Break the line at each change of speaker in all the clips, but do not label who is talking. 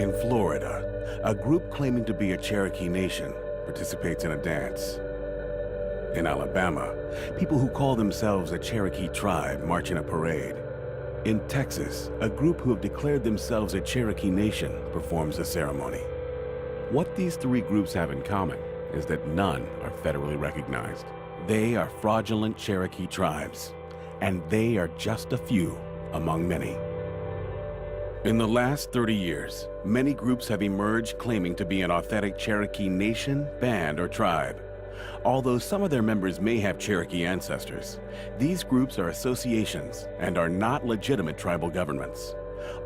In Florida, a group claiming to be a Cherokee Nation participates in a dance. In Alabama, people who call themselves a Cherokee tribe march in a parade. In Texas, a group who have declared themselves a Cherokee Nation performs a ceremony. What these three groups have in common is that none are federally recognized. They are fraudulent Cherokee tribes, and they are just a few among many. In the last 30 years, many groups have emerged claiming to be an authentic Cherokee nation, band, or tribe. Although some of their members may have Cherokee ancestors, these groups are associations and are not legitimate tribal governments.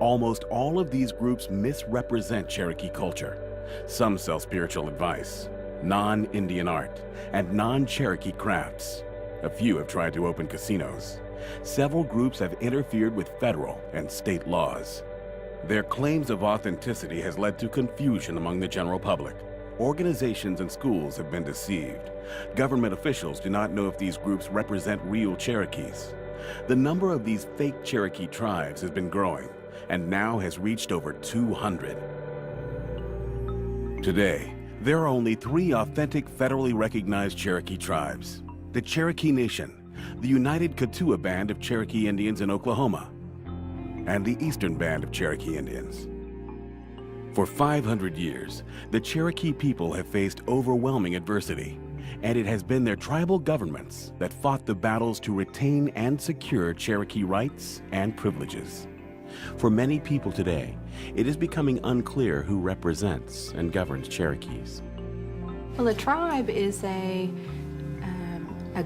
Almost all of these groups misrepresent Cherokee culture. Some sell spiritual advice, non-Indian art, and non-Cherokee crafts. A few have tried to open casinos. Several groups have interfered with federal and state laws. Their claims of authenticity has led to confusion among the general public. Organizations and schools have been deceived. Government officials do not know if these groups represent real Cherokees. The number of these fake Cherokee tribes has been growing and now has reached over 200. Today, there are only 3 authentic federally recognized Cherokee tribes: the Cherokee Nation, the United Kituwa Band of Cherokee Indians in Oklahoma, and the Eastern Band of Cherokee Indians. For 500 years, the Cherokee people have faced overwhelming adversity, and it has been their tribal governments that fought the battles to retain and secure Cherokee rights and privileges. For many people today, it is becoming unclear who represents and governs Cherokees.
Well, a tribe is a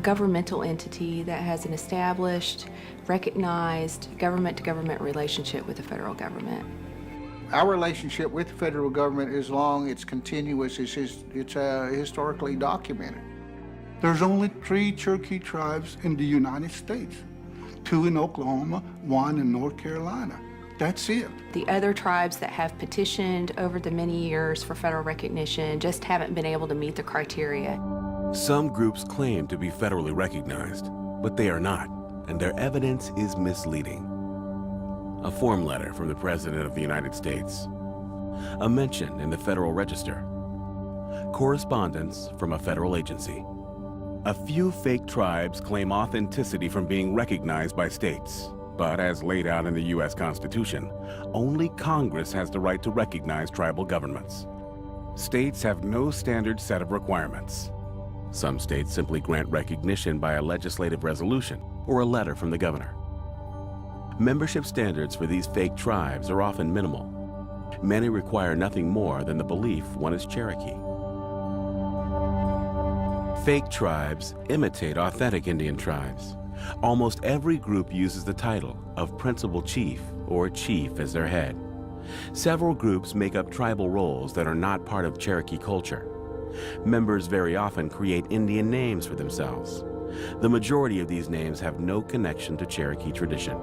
governmental entity that has an established, recognized government-to-government relationship with the federal government.
Our relationship with the federal government is long, it's continuous, it's historically documented.
There's only 3 Cherokee tribes in the United States, 2 in Oklahoma, 1 in North Carolina. That's it.
The other tribes that have petitioned over the many years for federal recognition just haven't been able to meet the criteria.
Some groups claim to be federally recognized, but they are not, and their evidence is misleading. A form letter from the President of the United States, a mention in the Federal Register, correspondence from a federal agency. A few fake tribes claim authenticity from being recognized by states, but as laid out in the U.S. Constitution, only Congress has the right to recognize tribal governments. States have no standard set of requirements. Some states simply grant recognition by a legislative resolution or a letter from the governor. Membership standards for these fake tribes are often minimal. Many require nothing more than the belief one is Cherokee. Fake tribes imitate authentic Indian tribes. Almost every group uses the title of principal chief or chief as their head. Several groups make up tribal roles that are not part of Cherokee culture. Members very often create Indian names for themselves. The majority of these names have no connection to Cherokee tradition.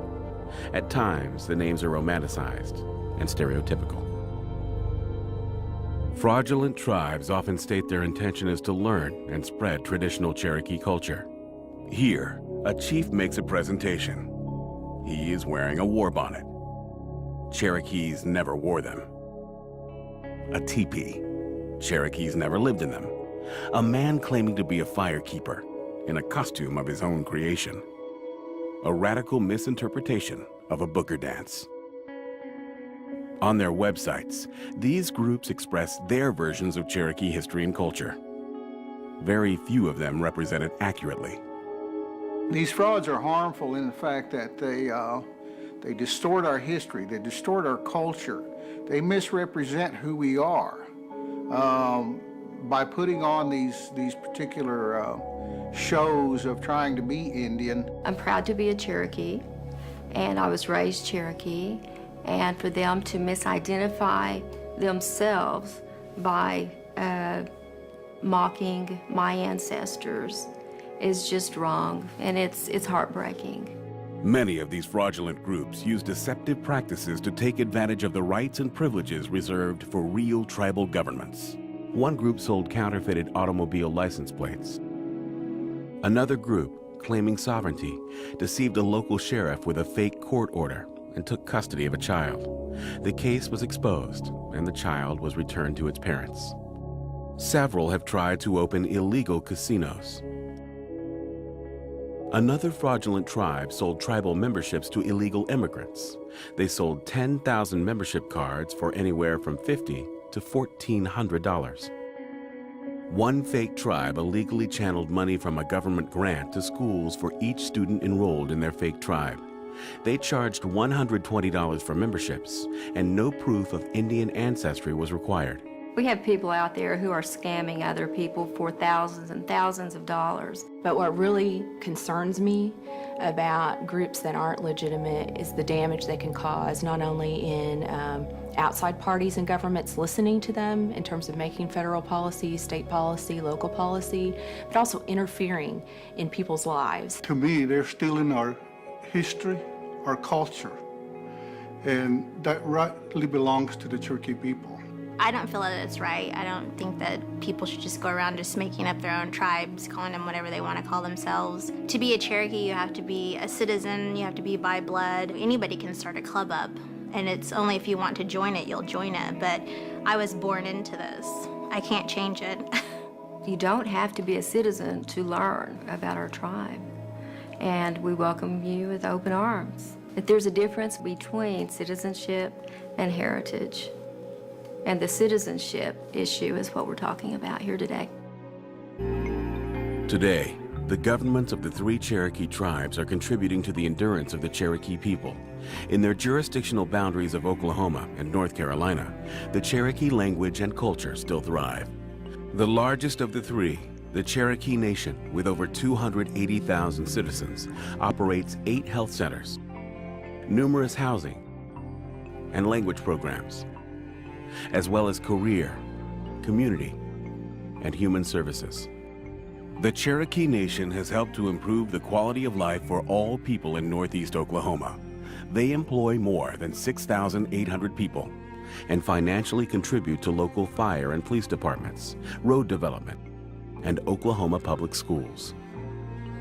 At times, the names are romanticized and stereotypical. Fraudulent tribes often state their intention is to learn and spread traditional Cherokee culture. Here, a chief makes a presentation. He is wearing a war bonnet. Cherokees never wore them. A teepee. Cherokees never lived in them. A man claiming to be a firekeeper in a costume of his own creation. A radical misinterpretation of a booger dance. On their websites, these groups express their versions of Cherokee history and culture. Very few of them represent it accurately.
These frauds are harmful in the fact that they distort our history, they distort our culture, they misrepresent who we are by putting on these particular shows of trying to be Indian.
I'm proud to be a Cherokee, and I was raised Cherokee, and for them to misidentify themselves by mocking my ancestors is just wrong, and it's heartbreaking.
Many of these fraudulent groups use deceptive practices to take advantage of the rights and privileges reserved for real tribal governments. One group sold counterfeited automobile license plates. Another group, claiming sovereignty, deceived a local sheriff with a fake court order and took custody of a child. The case was exposed, and the child was returned to its parents. Several have tried to open illegal casinos. Another fraudulent tribe sold tribal memberships to illegal immigrants. They sold 10,000 membership cards for anywhere from $50 to $1,400. One fake tribe illegally channeled money from a government grant to schools for each student enrolled in their fake tribe. They charged $120 for memberships, and no proof of Indian ancestry was required.
We have people out there who are scamming other people for thousands and thousands of dollars.
But what really concerns me about groups that aren't legitimate is the damage they can cause, not only in outside parties and governments listening to them in terms of making federal policy, state policy, local policy, but also interfering in people's lives.
To me, they're stealing our history, our culture, and that rightly belongs to the Cherokee people.
I don't feel that it's right. I don't think that people should just go around just making up their own tribes, calling them whatever they want to call themselves. To be a Cherokee, you have to be a citizen, you have to be by blood. Anybody can start a club up, and it's only if you want to join it, you'll join it. But I was born into this. I can't change it.
You don't have to be a citizen to learn about our tribe, and we welcome you with open arms. But there's a difference between citizenship and heritage. And the citizenship issue is what we're talking about here today.
Today, the governments of the 3 Cherokee tribes are contributing to the endurance of the Cherokee people. In their jurisdictional boundaries of Oklahoma and North Carolina, the Cherokee language and culture still thrive. The largest of the 3, the Cherokee Nation, with over 280,000 citizens, operates 8 health centers, numerous housing and language programs, as well as career, community, and human services. The Cherokee Nation has helped to improve the quality of life for all people in Northeast Oklahoma. They employ more than 6,800 people and financially contribute to local fire and police departments, road development, and Oklahoma public schools.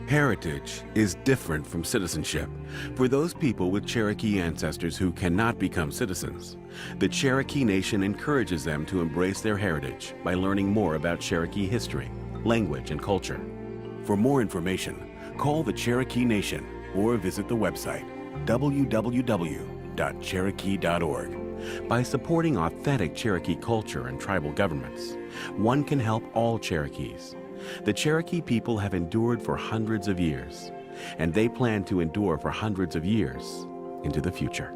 Heritage is different from citizenship. For those people with Cherokee ancestors who cannot become citizens, the Cherokee Nation encourages them to embrace their heritage by learning more about Cherokee history, language, and culture. For more information, call the Cherokee Nation or visit the website www.cherokee.org. By supporting authentic Cherokee culture and tribal governments, one can help all Cherokees. The Cherokee people have endured for hundreds of years, and they plan to endure for hundreds of years into the future.